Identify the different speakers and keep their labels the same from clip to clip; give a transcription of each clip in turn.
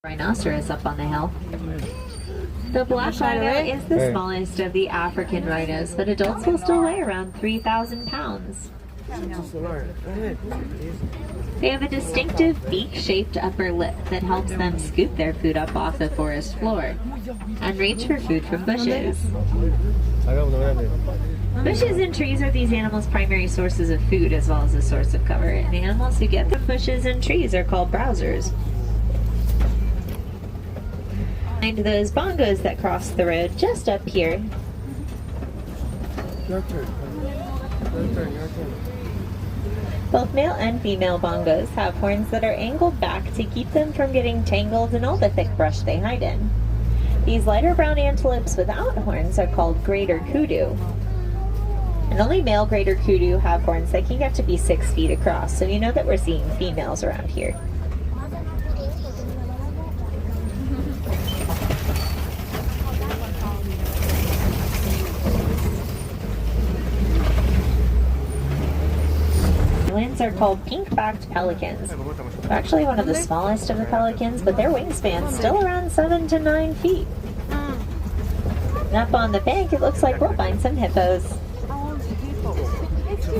Speaker 1: Rhinoceros up on the hill. The black rhino is the smallest of the African rhinos, but adults will still weigh around 3,000 pounds. They have a distinctive beak-shaped upper lip that helps them scoop their food up off the forest floor and reach for food from bushes. Bushes and trees are these animals' primary sources of food as well as a source of cover, and the animals who get from bushes and trees are called browsers. Find those bongos that cross the road just up here. Both male and female bongos have horns that are angled back to keep them from getting tangled in all the thick brush they hide in. These lighter brown antelopes without horns are called greater kudu. And only male greater kudu have horns that can get to be 6 feet across, so you know that we're seeing females around here. Are called pink-backed pelicans. They're actually one of the smallest of the pelicans, but their wingspan's still around 7 to 9 feet. And up on the bank, it looks like we'll find some hippos.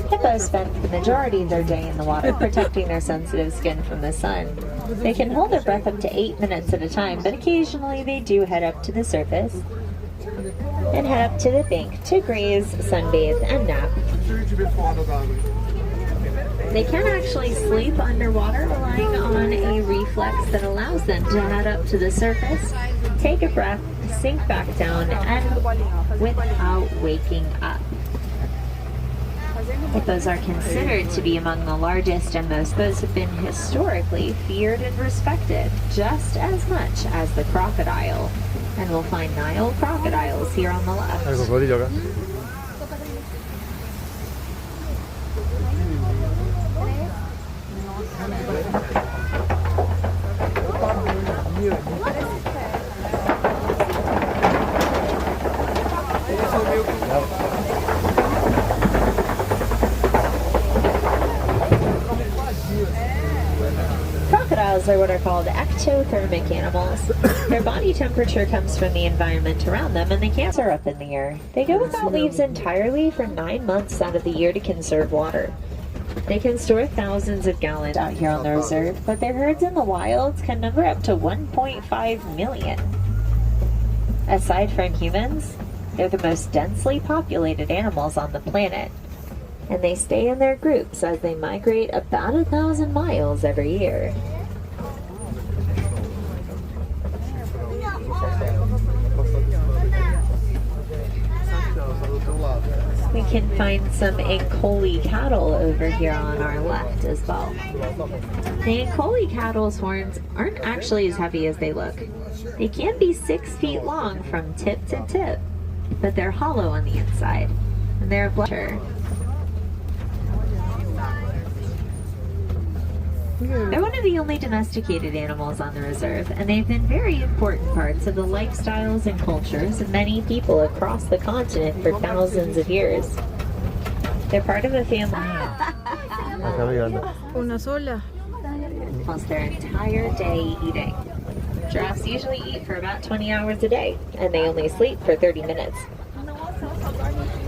Speaker 1: Hippos spend the majority of their day in the water, protecting their sensitive skin from the sun. They can hold their breath up to 8 minutes at a time, but occasionally they do head up to the surface and head up to the bank to graze, sunbathe, and nap. They can actually sleep underwater, relying on a reflex that allows them to head up to the surface, take a breath, sink back down, and without waking up. Hippos are considered to be among the largest, and most hippos have been historically feared and respected just as much as the crocodile. And we'll find Nile crocodiles here on the left. Crocodiles are what are called ectothermic animals. Their body temperature comes from the environment around them, and they can't soar up in the air. They go without leaves entirely for 9 months out of the year to conserve water. They can store thousands of gallons out here on the reserve, but their herds in the wilds can number up to 1.5 million. Aside from humans, they're the most densely populated animals on the planet, and they stay in their groups as they migrate about 1,000 miles every year. We can find some Ankoli cattle over here on our left as well. The Ankoli cattle's horns aren't actually as heavy as they look. They can be 6 feet long from tip to tip, but they're hollow on the inside, and they're blutter. They're one of the only domesticated animals on the reserve, and they've been very important parts of the lifestyles and cultures of many people across the continent for thousands of years. They're part of a family. Almost their entire day eating. Giraffes usually eat for about 20 hours a day, and they only sleep for 30 minutes.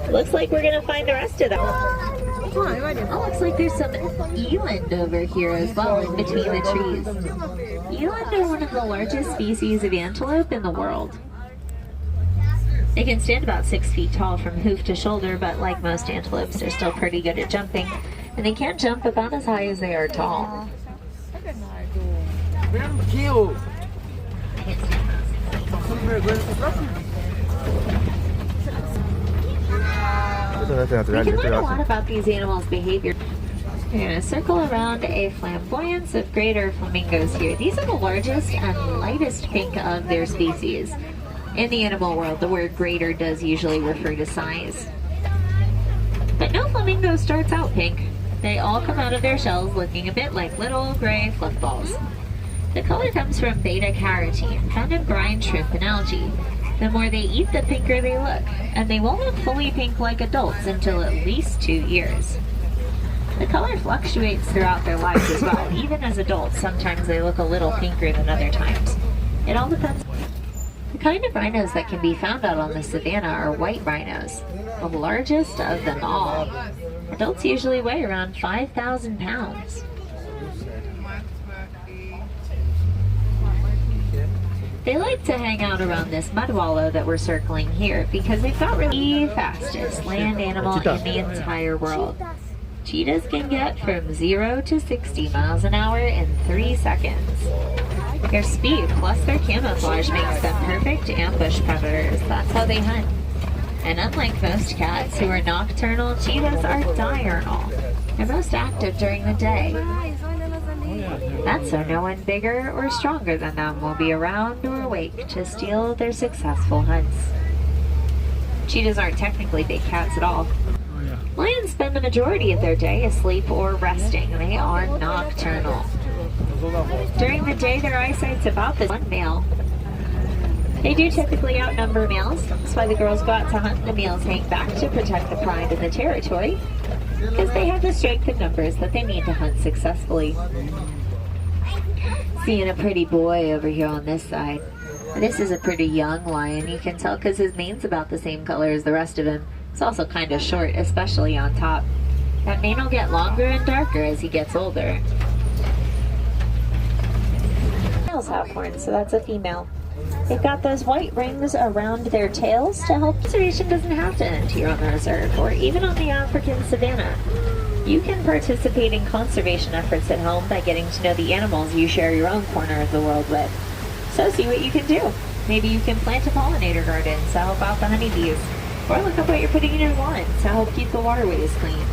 Speaker 1: Looks like we're gonna find the rest of them. Oh, looks like there's some eland over here as well in between the trees. Eland are one of the largest species of antelope in the world. They can stand about 6 feet tall from hoof to shoulder, but like most antelopes, they're still pretty good at jumping, and they can jump about as high as they are tall. We can learn a lot about these animals' behavior. We're going to circle around a flamboyance of greater flamingos here. These are the largest and lightest pink of their species. In the animal world, the word greater does usually refer to size. But no flamingo starts out pink. They all come out of their shells looking a bit like little gray fluff balls. The color comes from beta-carotene, found in brine, shrimp, and algae. The more they eat, the pinker they look, and they won't look fully pink like adults until at least 2 years. The color fluctuates throughout their lives as well. Even as adults, sometimes they look a little pinker than other times. It all depends. The kind of rhinos that can be found out on the savanna are white rhinos, the largest of them all. Adults usually weigh around 5,000 pounds. They like to hang out around this mud wallow that we're circling here because they've got really the fastest land animal in the entire world. Cheetahs can get from 0 to 60 miles an hour in 3 seconds. Their speed plus their camouflage makes them perfect ambush predators. That's how they hunt. And unlike most cats who are nocturnal, cheetahs are diurnal. They're most active during the day. That's so no one bigger or stronger than them will be around or awake to steal their successful hunts. Cheetahs aren't technically big cats at all. Lions spend the majority of their day asleep or resting. They are nocturnal. During the day, their eyesight's about the one male. They do typically outnumber males. That's why the girls go out to hunt and the males hang back to protect the pride and the territory, because they have the strength in numbers that they need to hunt successfully. Seeing a pretty boy over here on this side. This is a pretty young lion. You can tell because his mane's about the same color as the rest of him. It's also kind of short, especially on top. That mane will get longer and darker as he gets older. Males have horns, so that's a female. They've got those white rings around their tails to help. Conservation doesn't have to end here on the reserve or even on the African savanna. You can participate in conservation efforts at home by getting to know the animals you share your own corner of the world with. So see what you can do. Maybe you can plant a pollinator garden to help out the honeybees, or look up what you're putting in your lawn to help keep the waterways clean.